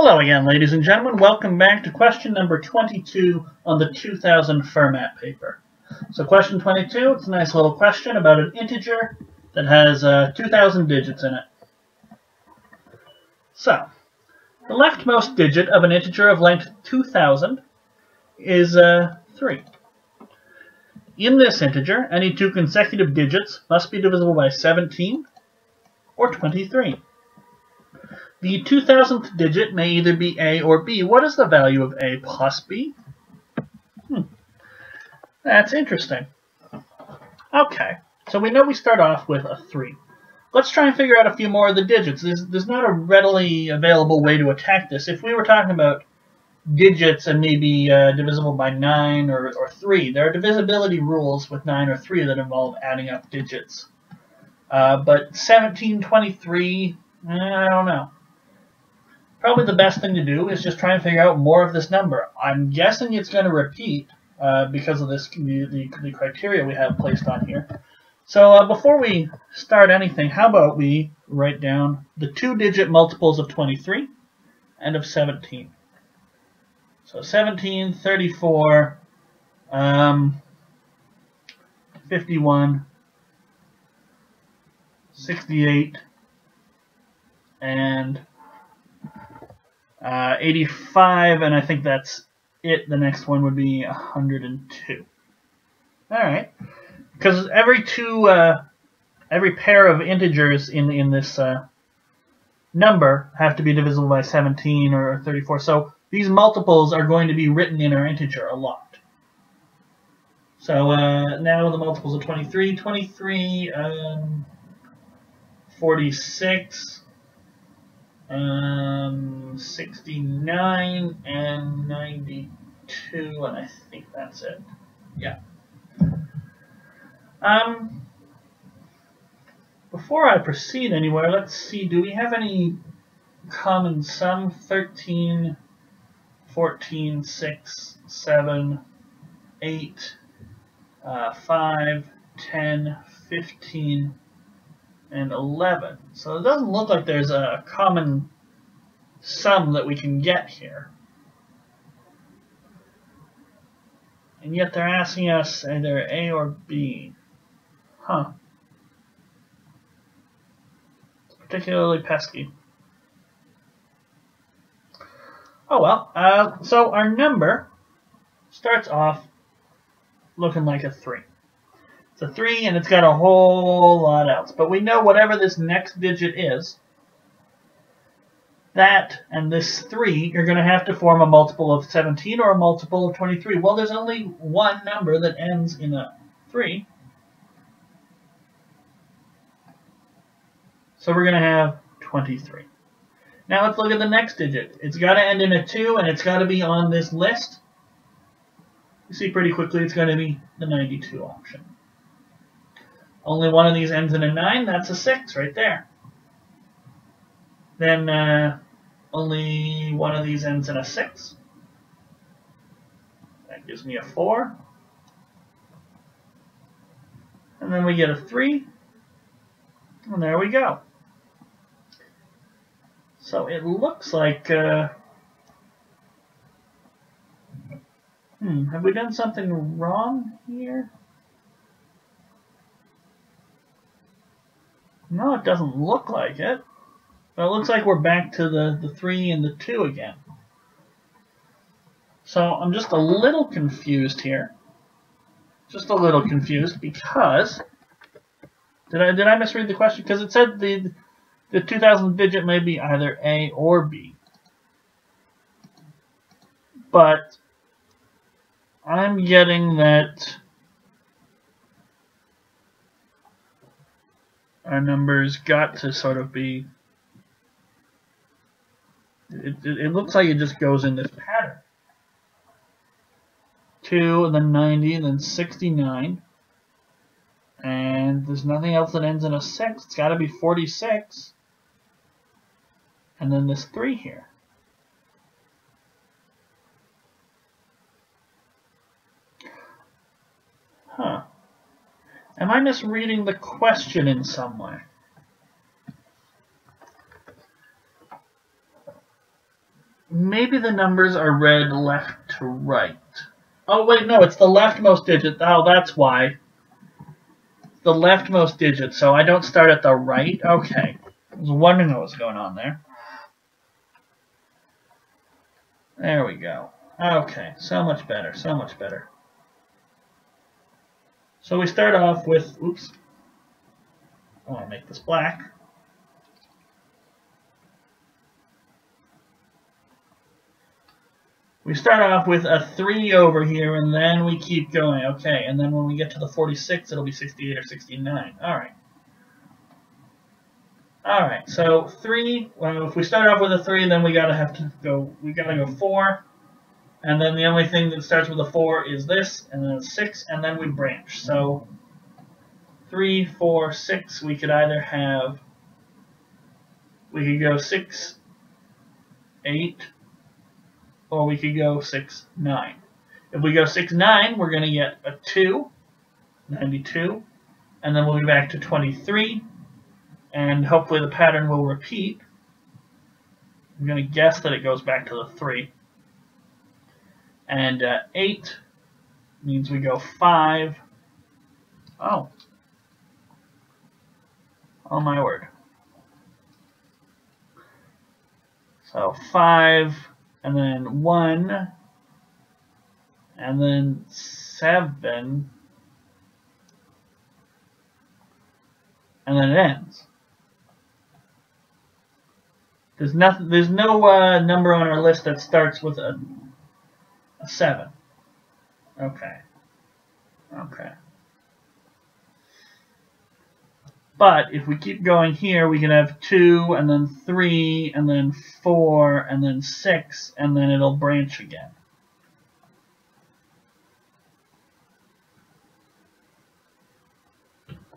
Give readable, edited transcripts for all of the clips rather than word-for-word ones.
Hello again, ladies and gentlemen. Welcome back to question number 22 on the 2000 Fermat paper. So question 22, it's a nice little question about an integer that has 2,000 digits in it. So, the leftmost digit of an integer of length 2,000 is 3. In this integer, any two consecutive digits must be divisible by 17 or 23. The 2,000th digit may either be A or B. What is the value of A plus B? That's interesting. Okay, so we know we start off with a 3. Let's try and figure out a few more of the digits. There's not a readily available way to attack this. If we were talking about digits and maybe divisible by 9 or 3, there are divisibility rules with 9 or 3 that involve adding up digits. But 17, 23, I don't know. Probably the best thing to do is just try and figure out more of this number. I'm guessing it's going to repeat because of this the criteria we have placed on here. So before we start anything, how about we write down the 2-digit multiples of 23 and of 17. So 17, 34, 51, 68, and 85, and I think that's it. The next one would be 102. All right, because every pair of integers in this number have to be divisible by 17 or 34. So these multiples are going to be written in our integer a lot. So now the multiples of 23, 46. 69 and 92, and I think that's it. Yeah. Before I proceed anywhere, let's see, do we have any common sum? 13, 14, 6, 7, 8, 5, 10, 15, and 11. So it doesn't look like there's a common sum that we can get here. And yet they're asking us either A or B. Huh. It's particularly pesky. Oh well, so our number starts off looking like a 3. It's a 3, and it's got a whole lot else. But we know whatever this next digit is, that and this 3 are going to have to form a multiple of 17 or a multiple of 23. Well, there's only one number that ends in a 3. So we're going to have 23. Now let's look at the next digit. It's got to end in a 2, and it's got to be on this list. You see pretty quickly it's going to be the 92 option. Only one of these ends in a 9, that's a 6 right there. Then only one of these ends in a 6. That gives me a 4. And then we get a 3. And there we go. So it looks like, have we done something wrong here? No, it doesn't look like it. But it looks like we're back to the 3 and the 2 again. So I'm just a little confused here. Just a little confused because did I misread the question? Because it said the 2,000th digit may be either A or B. But I'm getting that our numbers got to sort of be, it looks like it just goes in this pattern. 2, and then 90, and then 69. And there's nothing else that ends in a 6. It's got to be 46. And then this 3 here. Huh. Am I misreading the question in some way? maybe the numbers are read left to right. Oh, wait, no, it's the leftmost digit. Oh, that's why. The leftmost digit, so I don't start at the right? Okay. I was wondering what was going on there. There we go. Okay, so much better, so much better. So we start off with, oops, I want to make this black. We start off with a 3 over here, and then we keep going. Okay, and then when we get to the 46, it'll be 68 or 69. All right. All right, so 3, well, if we start off with a 3, then we gotta go 4. And then the only thing that starts with a 4 is this, and then a 6, and then we branch. So 3, 4, 6, we could either have, we could go 6, 8, or we could go 6, 9. If we go 6, 9, we're going to get a 2, 92, and then we'll be back to 23, and hopefully the pattern will repeat. I'm going to guess that it goes back to the 3. And 8 means we go 5. Oh. Oh my word. So 5, and then 1, and then 7, and then it ends. There's no number on our list that starts with a 7. Okay. Okay. But if we keep going here, we can have 2, and then 3, and then 4, and then 6, and then it'll branch again.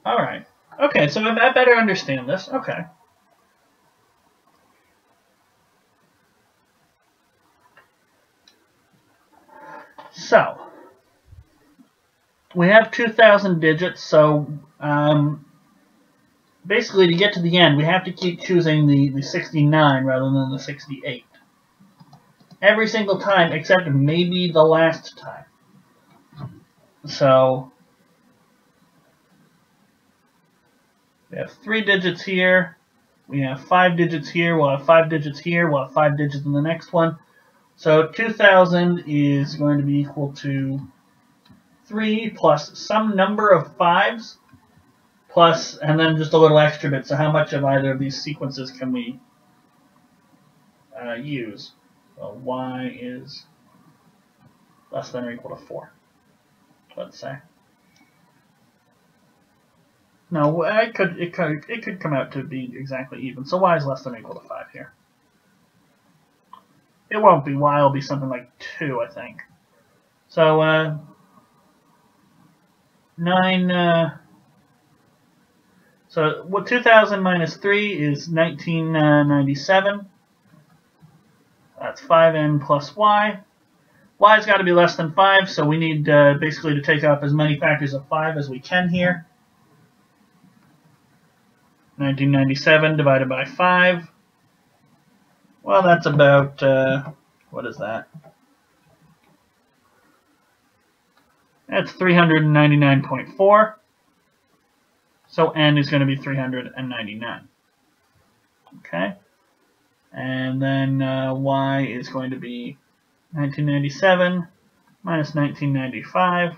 All right. Okay, so I better understand this. Okay. So, we have 2,000 digits, so basically to get to the end, we have to keep choosing the 69 rather than the 68. Every single time, except maybe the last time. So, we have 3 digits here, we have 5 digits here, we'll have 5 digits here, we'll have 5 digits in the next one. So 2,000 is going to be equal to 3 plus some number of 5s, plus, and then just a little extra bit. So how much of either of these sequences can we use? Well, y is less than or equal to 4, let's say. No, it could come out to be exactly even. So y is less than or equal to 5 here. It won't be. Y will be something like 2, I think. So, 9... so, what 2,000 minus 3 is 1997. That's 5n plus y. Y's got to be less than 5, so we need basically to take up as many factors of 5 as we can here. 1997 divided by 5. Well, that's about, what is that? That's 399.4. So n is going to be 399. Okay? And then y is going to be 1997 minus 1995,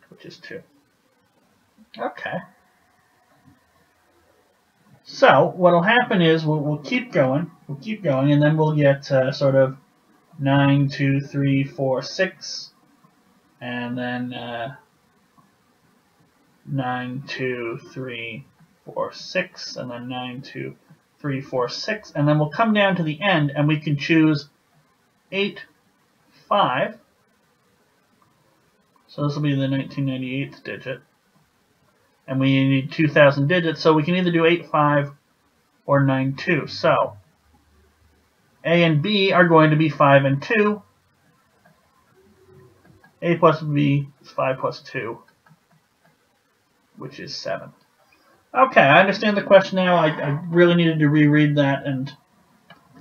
which is 2. Okay. So what will happen is we'll keep going, and then we'll get sort of 9, 2, 3, 4, 6, and then 9, 2, 3, 4, 6, and then 9, 2, 3, 4, 6, and then we'll come down to the end, and we can choose 8, 5. So this will be the 1998th digit. And we need 2,000 digits, so we can either do 8, 5 or 9, 2. So A and B are going to be 5 and 2. A plus B is 5 plus 2, which is 7. Okay, I understand the question now. I really needed to reread that and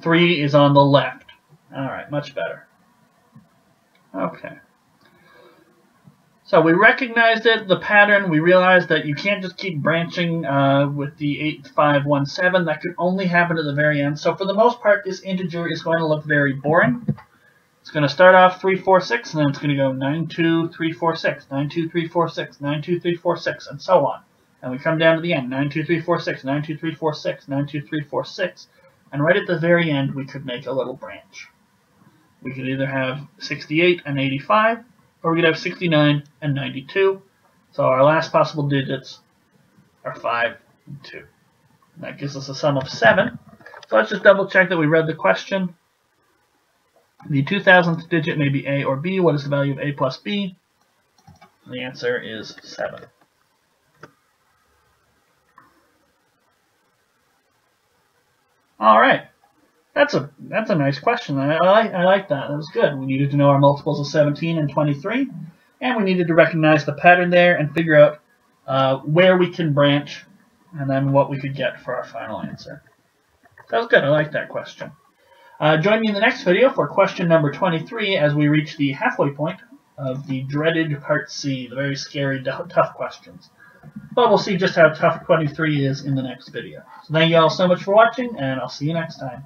3 is on the left. Alright, much better. Okay. So we recognized it, the pattern. We realized that you can't just keep branching with the 8, 5, 1, 7. That could only happen at the very end. So for the most part, this integer is going to look very boring. It's going to start off 3, 4, 6, and then it's going to go 9, 2, 3, 4, 6, 9, 2, 3, 4, 6, 9, 2, 3, 4, 6, and so on. And we come down to the end, 9, 2, 3, 4, 6, 9, 2, 3, 4, 6, 9, 2, 3, 4, 6. And right at the very end, we could make a little branch. We could either have 68 and 85, or we could have 69 and 92. So our last possible digits are 5 and 2. And that gives us a sum of 7. So let's just double check that we read the question. The 2000th digit may be A or B. What is the value of A plus B? The answer is 7. All right. That's a nice question. I like that. That was good. We needed to know our multiples of 17 and 23, and we needed to recognize the pattern there and figure out where we can branch, and then what we could get for our final answer. That was good. I like that question. Join me in the next video for question number 23 as we reach the halfway point of the dreaded Part C, the very scary, tough questions. But we'll see just how tough 23 is in the next video. So thank you all so much for watching, and I'll see you next time.